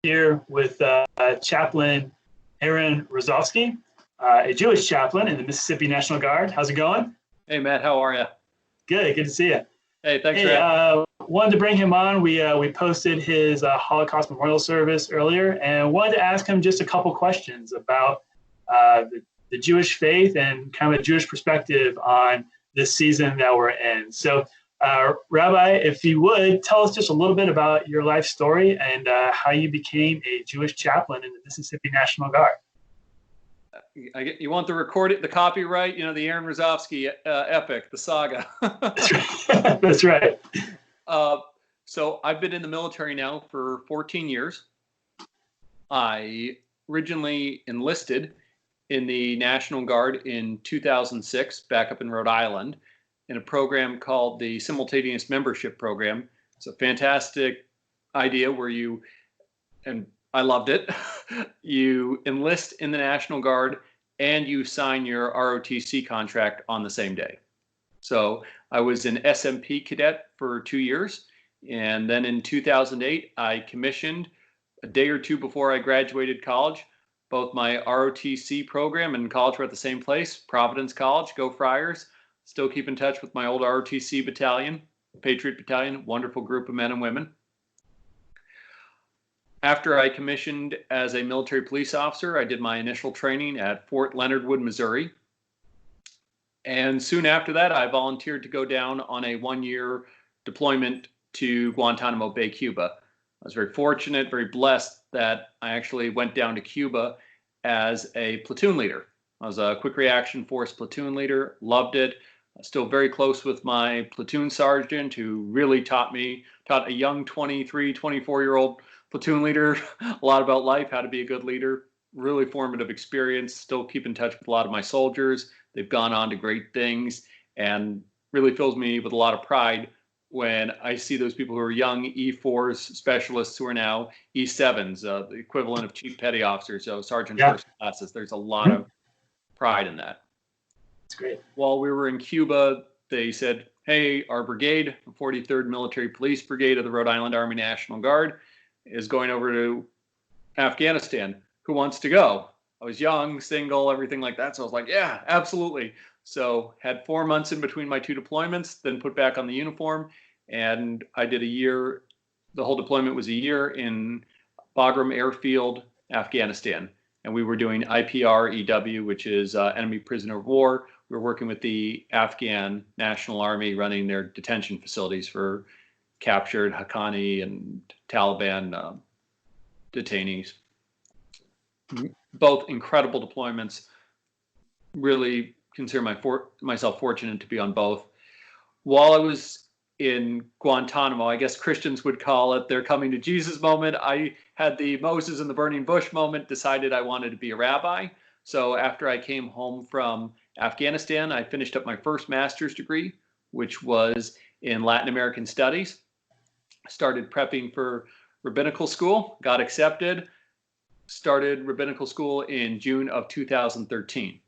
here with Chaplain Aaron Rozovsky, a Jewish chaplain in the Mississippi National Guard. How's it going? Hey, Matt, how are you? Good to see you. Hey, thanks for having me. Wanted to bring him on. We posted his Holocaust Memorial Service earlier, and wanted to ask him just a couple questions about the Jewish faith and kind of a Jewish perspective on this season that we're in. So, Rabbi, if you would, tell us just a little bit about your life story and how you became a Jewish chaplain in the Mississippi National Guard. You want the copyright, the Aaron Rozovsky epic, the saga. That's right. That's right. So I've been in the military now for 14 years. I originally enlisted in the National Guard in 2006, back up in Rhode Island, in a program called the Simultaneous Membership Program. It's a fantastic idea where and I loved it, you enlist in the National Guard and you sign your ROTC contract on the same day. So I was an SMP cadet for 2 years. And then in 2008, I commissioned a day or two before I graduated college. Both my ROTC program and college were at the same place, Providence College, go Friars. Still keep in touch with my old ROTC battalion, Patriot Battalion, wonderful group of men and women. After I commissioned as a military police officer, I did my initial training at Fort Leonard Wood, Missouri. And soon after that, I volunteered to go down on a 1-year deployment to Guantanamo Bay, Cuba. I was very fortunate, very blessed that I actually went down to Cuba as a platoon leader. I was a quick reaction force platoon leader, loved it. Still very close with my platoon sergeant who really taught a young 23, 24-year-old platoon leader a lot about life, how to be a good leader. Really formative experience. Still keep in touch with a lot of my soldiers. They've gone on to great things and really fills me with a lot of pride when I see those people who are young E4s specialists who are now E7s, the equivalent of chief petty officers, so sergeant first classes. There's a lot of pride in that. That's great. While we were in Cuba, they said, hey, our brigade, the 43rd Military Police Brigade of the Rhode Island Army National Guard, is going over to Afghanistan. Who wants to go? I was young, single, everything like that. So I was like, yeah, absolutely. So had 4 months in between my two deployments, then put back on the uniform. And I did a year. The whole deployment was a year in Bagram Airfield, Afghanistan. And we were doing IPR EW, which is enemy prisoner of war. We were working with the Afghan National Army running their detention facilities for captured Haqqani and Taliban detainees. Both incredible deployments. Really consider myself fortunate to be on both. While I was in Guantanamo, I guess Christians would call it their coming to Jesus moment. I had the Moses in the burning bush moment, decided I wanted to be a rabbi. So after I came home from Afghanistan, I finished up my first master's degree, which was in Latin American studies. Started prepping for rabbinical school, got accepted, started rabbinical school in June of 2013.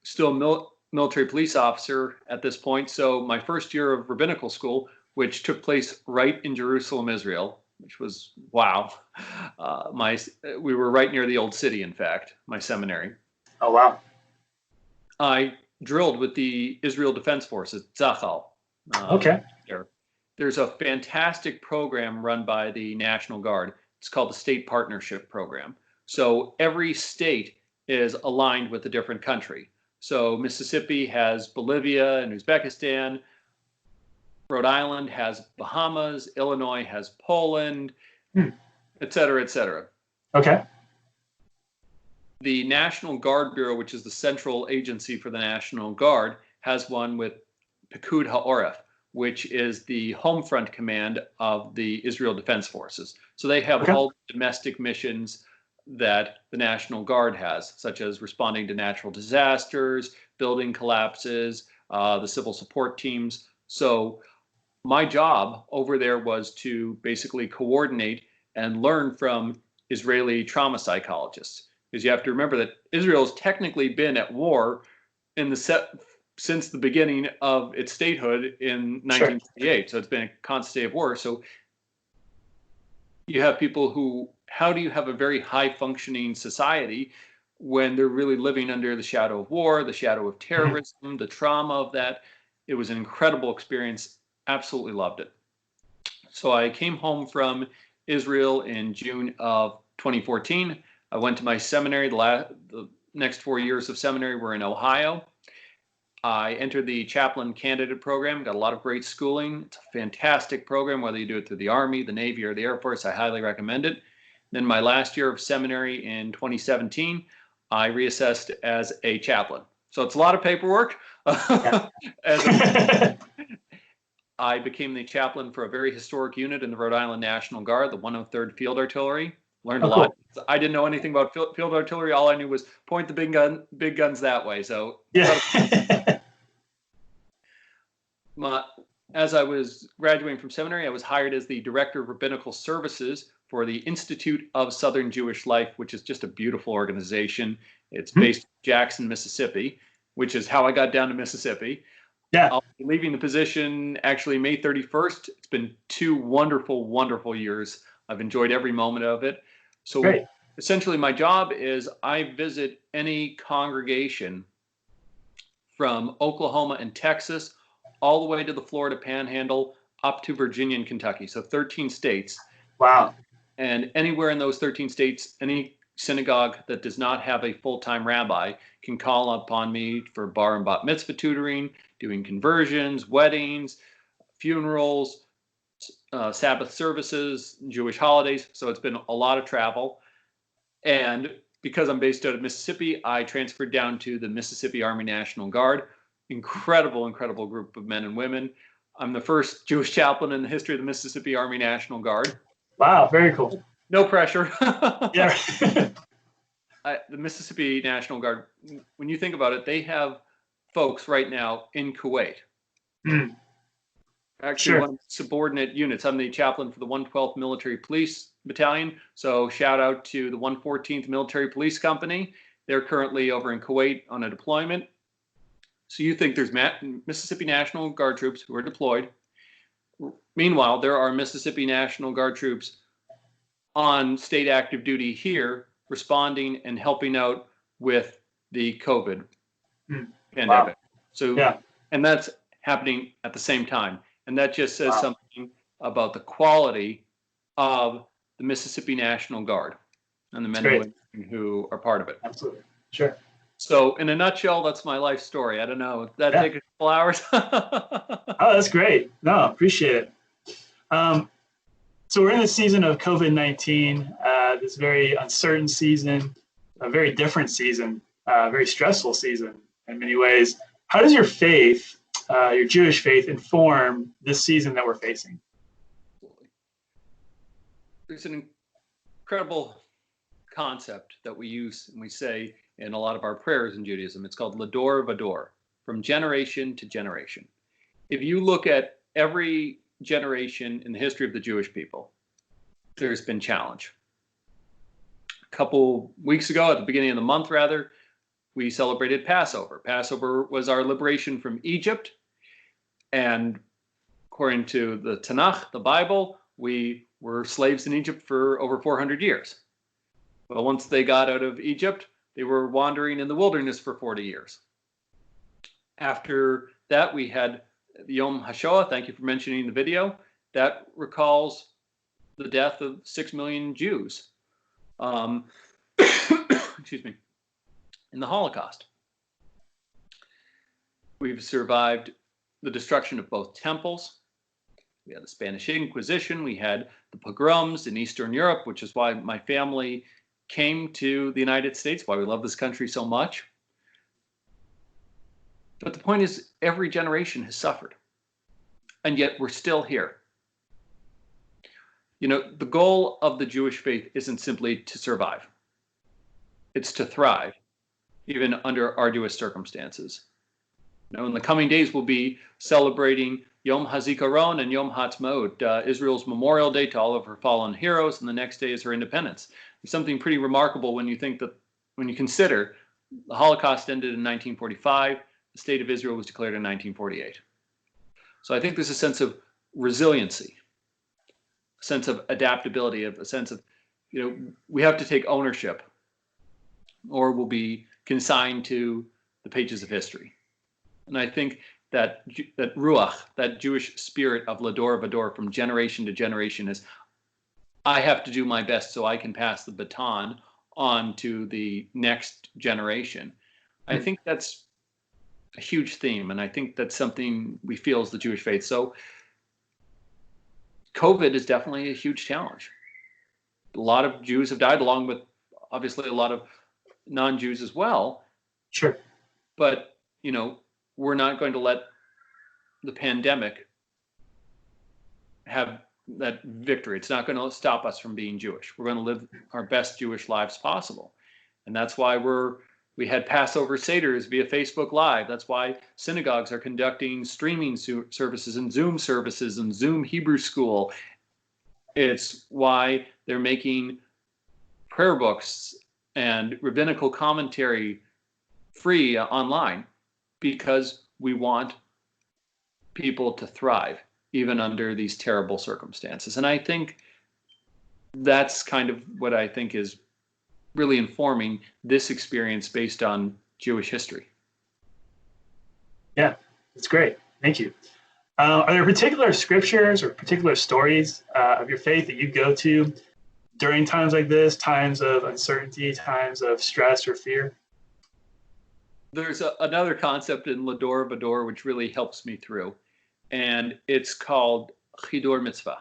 Still military police officer at this point. So my first year of rabbinical school, which took place right in Jerusalem, Israel, which was, wow. We were right near the old city, in fact, my seminary. Oh, wow. I drilled with the Israel Defense Forces, Zachal. Okay. There's a fantastic program run by the National Guard. It's called the State Partnership Program. So every state is aligned with a different country. So Mississippi has Bolivia and Uzbekistan. Rhode Island has Bahamas. Illinois has Poland, et cetera, et cetera. Okay. The National Guard Bureau, which is the central agency for the National Guard, has one with Pekud HaOref, which is the home front command of the Israel Defense Forces. So they have all the domestic missions that the National Guard has, such as responding to natural disasters, building collapses, the civil support teams. So my job over there was to basically coordinate and learn from Israeli trauma psychologists. Because you have to remember that Israel has technically been at war since the beginning of its statehood in 1948. So it's been a constant state of war. So you have people who how do you have a very high functioning society when they're really living under the shadow of war, the shadow of terrorism, the trauma of that? It was an incredible experience. Absolutely loved it. So I came home from Israel in June of 2014. I went to my seminary. The next 4 years of seminary were in Ohio. I entered the chaplain candidate program, got a lot of great schooling. It's a fantastic program, whether you do it through the Army, the Navy, or the Air Force. I highly recommend it. Then my last year of seminary in 2017, I reassessed as a chaplain. So it's a lot of paperwork. Yeah. I became the chaplain for a very historic unit in the Rhode Island National Guard, the 103rd Field Artillery. Learned a lot. Cool. I didn't know anything about field artillery. All I knew was point the big guns that way. So yeah. As I was graduating from seminary, I was hired as the director of rabbinical services for the Institute of Southern Jewish Life, which is just a beautiful organization. It's based in Jackson, Mississippi, which is how I got down to Mississippi. Yeah. I'll be leaving the position actually May 31st. It's been 2 wonderful, wonderful years. I've enjoyed every moment of it. So Great. Essentially my job is I visit any congregation from Oklahoma and Texas all the way to the Florida Panhandle up to Virginia and Kentucky. So 13 states. Wow. And anywhere in those 13 states, any synagogue that does not have a full-time rabbi can call upon me for bar and bat mitzvah tutoring, doing conversions, weddings, funerals, Sabbath services, Jewish holidays. So it's been a lot of travel. And because I'm based out of Mississippi, I transferred down to the Mississippi Army National Guard. Incredible, incredible group of men and women. I'm the first Jewish chaplain in the history of the Mississippi Army National Guard. Wow, very cool. No pressure. Yeah. The Mississippi National Guard, when you think about it, they have folks right now in Kuwait. Actually, one of the subordinate units. I'm the chaplain for the 112th Military Police Battalion. So shout out to the 114th Military Police Company. They're currently over in Kuwait on a deployment. So you think there's Mississippi National Guard troops who are deployed. Meanwhile, there are Mississippi National Guard troops on state active duty here, responding and helping out with the COVID pandemic. Wow. So, yeah. And that's happening at the same time. And that just says something about the quality of the Mississippi National Guard and the men and women who are part of it. Absolutely. Sure. So in a nutshell, that's my life story. I don't know. Did that take a couple hours? Oh, that's great. No, appreciate it. So we're in the season of COVID-19, this very uncertain season, a very different season, very stressful season in many ways. How does your faith, your Jewish faith, inform this season that we're facing? There's an incredible concept that we use and we say in a lot of our prayers in Judaism. It's called Lador Vador, from generation to generation. If you look at every generation in the history of the Jewish people, there's been challenge. A couple weeks ago, at the beginning of the month rather, we celebrated Passover. Passover was our liberation from Egypt. And according to the Tanakh, the Bible, we were slaves in Egypt for over 400 years. Well, once they got out of Egypt, they were wandering in the wilderness for 40 years. After that, we had the Yom HaShoah. Thank you for mentioning the video. That recalls the death of 6 million Jews. Excuse me. In the Holocaust. We've survived the destruction of both temples. We had the Spanish Inquisition. We had the pogroms in Eastern Europe, which is why my family came to the United States, why we love this country so much. But the point is, every generation has suffered. And yet we're still here. You know, the goal of the Jewish faith isn't simply to survive. It's to thrive, even under arduous circumstances. Now, in the coming days, we'll be celebrating Yom HaZikaron and Yom HaTzmaut, Israel's Memorial Day to all of her fallen heroes, and the next day is her independence. It's something pretty remarkable when you consider the Holocaust ended in 1945, the state of Israel was declared in 1948. So I think there's a sense of resiliency, a sense of adaptability, a sense of we have to take ownership, or we'll be consigned to the pages of history. And I think that ruach, that Jewish spirit of lador vador, from generation to generation, is I have to do my best so I can pass the baton on to the next generation. I think that's a huge theme, and I think that's something we feel as the Jewish faith. So COVID is definitely a huge challenge. A lot of Jews have died, along with obviously a lot of non-Jews as well. Sure. But, we're not going to let the pandemic have that victory. It's not going to stop us from being Jewish. We're going to live our best Jewish lives possible. And that's why we had Passover Seders via Facebook Live. That's why synagogues are conducting streaming services and Zoom Hebrew School. It's why they're making prayer books and rabbinical commentary free online, because we want people to thrive even under these terrible circumstances. And I think that's kind of what I think is really informing this experience based on Jewish history. Yeah, that's great. Thank you. Are there particular scriptures or particular stories of your faith that you go to during times like this, times of uncertainty, times of stress or fear? There's another concept in Lador Vador which really helps me through, and it's called Chidor Mitzvah,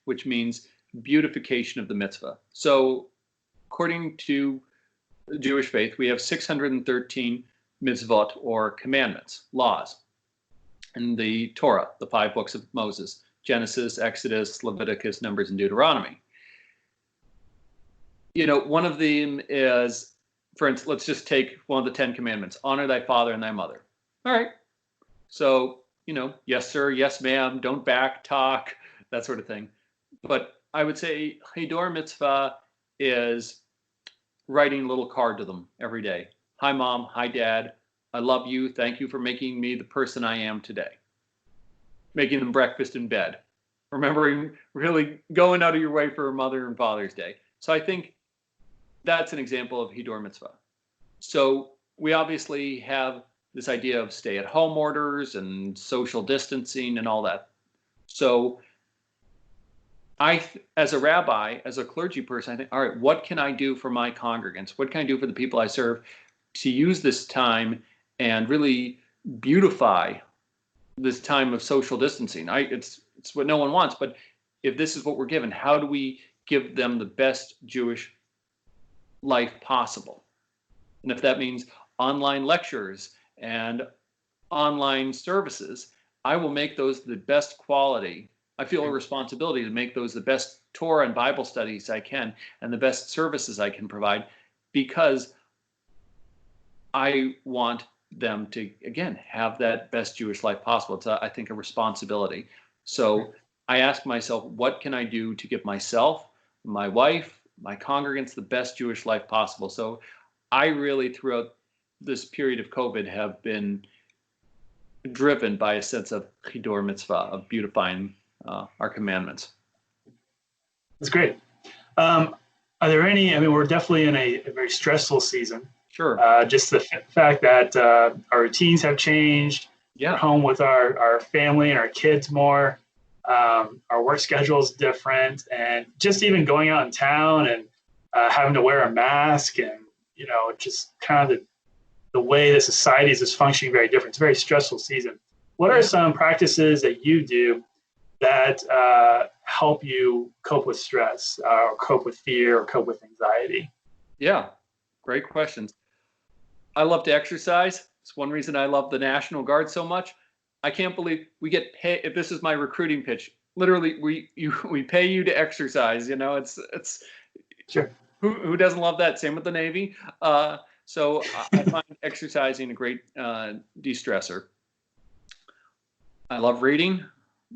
which means beautification of the mitzvah. So according to the Jewish faith, we have 613 mitzvot, or commandments, laws, in the Torah, the 5 books of Moses: Genesis, Exodus, Leviticus, Numbers, and Deuteronomy. One of them is, for instance, let's just take one of the 10 commandments: honor thy father and thy mother. All right. So, yes, sir, yes, ma'am, don't back talk, that sort of thing. But I would say Chidor Mitzvah is writing a little card to them every day. Hi, Mom. Hi, Dad. I love you. Thank you for making me the person I am today. Making them breakfast in bed. Remembering really going out of your way for Mother and Father's Day. So I think that's an example of Chidor Mitzvah. So we obviously have this idea of stay-at-home orders and social distancing and all that. So as a rabbi, as a clergy person, I think, all right, what can I do for my congregants? What can I do for the people I serve to use this time and really beautify this time of social distancing? It's what no one wants, but if this is what we're given, how do we give them the best Jewish life possible? And if that means online lectures and online services, I will make those the best quality. I feel a responsibility to make those the best Torah and Bible studies I can, and the best services I can provide, because I want them to, again, have that best Jewish life possible. It's, I think, a responsibility. So I ask myself, what can I do to give myself, my wife, my congregants the best Jewish life possible? So I really, throughout this period of COVID, have been driven by a sense of Chidor Mitzvah, of beautifying our commandments. That's great. Are there any, we're definitely in a very stressful season. Sure. Just the fact that our routines have changed. Yeah. We're home with our family and our kids more. Our work schedule is different, and just even going out in town and having to wear a mask, and just kind of the way the society is just functioning very different. It's a very stressful season. What are some practices that you do that help you cope with stress, or cope with fear, or cope with anxiety? Yeah, great questions. I love to exercise. It's one reason I love the National Guard so much. I can't believe we get paid. If this is my recruiting pitch, literally, we pay you to exercise. It's Sure. Who doesn't love that? Same with the Navy. So I find exercising a great de-stressor. I love reading.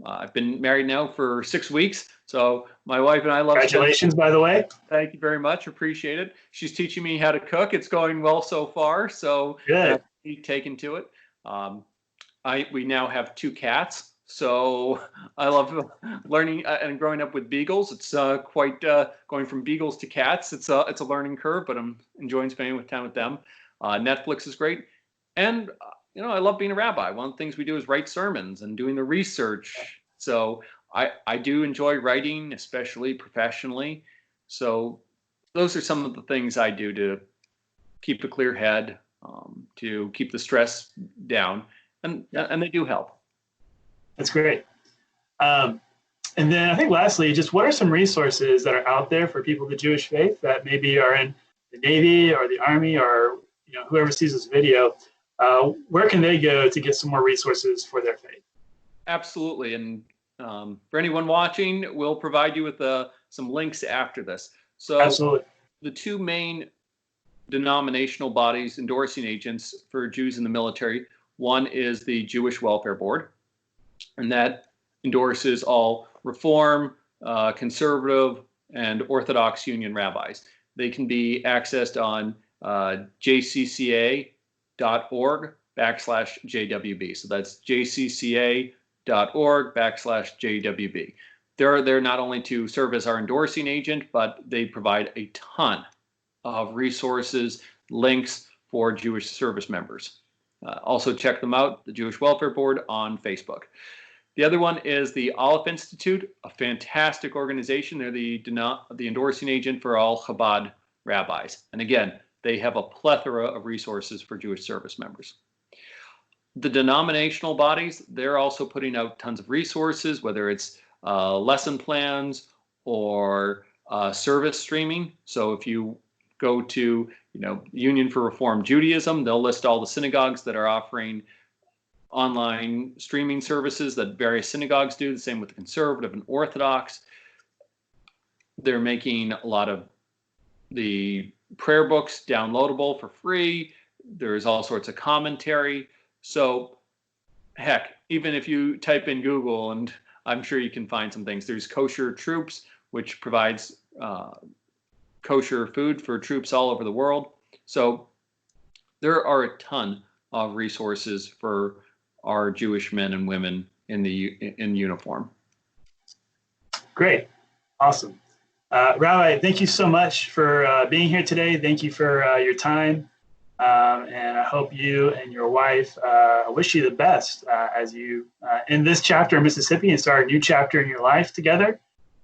I've been married now for 6 weeks, so my wife and I love. Congratulations, by the way. Thank you very much. Appreciate it. She's teaching me how to cook. It's going well so far. So good. Taken to it. We now have 2 cats, So I love learning and growing up with beagles. It's quite going from beagles to cats. It's a learning curve, but I'm enjoying spending time with them. Netflix is great, and I love being a rabbi. One of the things we do is write sermons and doing the research. So I do enjoy writing, especially professionally. So those are some of the things I do to keep a clear head, to keep the stress down, and they do help. That's great. And then I think lastly, just what are some resources that are out there for people of the Jewish faith that maybe are in the Navy or the Army or whoever sees this video? Where can they go to get some more resources for their faith? Absolutely. And for anyone watching, we'll provide you with some links after this. So absolutely. The two main denominational bodies endorsing agents for Jews in the military, one is the Jewish Welfare Board, and that endorses all Reform, Conservative, and Orthodox Union rabbis. They can be accessed on jcca.org/JWB. So that's jcca.org/JWB. They're there not only to serve as our endorsing agent, but they provide a ton of resources, links for Jewish service members. Also check them out, the Jewish Welfare Board on Facebook. The other one is the Aleph Institute, a fantastic organization. They're the endorsing agent for all Chabad rabbis. And again, they have a plethora of resources for Jewish service members. The denominational bodies, they're also putting out tons of resources, whether it's lesson plans or service streaming. So if you go to Union for Reform Judaism, they'll list all the synagogues that are offering online streaming services that various synagogues do. The same with the Conservative and Orthodox. They're making a lot of the prayer books downloadable for free. There's all sorts of commentary. So heck, even if you type in Google, and I'm sure you can find some things. There's Kosher Troops, which provides kosher food for troops all over the world. So there are a ton of resources for our Jewish men and women in uniform. Great. Awesome. Rabbi, thank you so much for being here today. Thank you for your time. And I hope you and your wife, I wish you the best as you end this chapter in Mississippi and start a new chapter in your life together.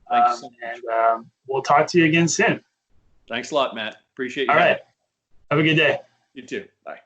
Thanks so much. And we'll talk to you again soon. Thanks a lot, Matt. Appreciate you. All right. Have a good day. You too. Bye.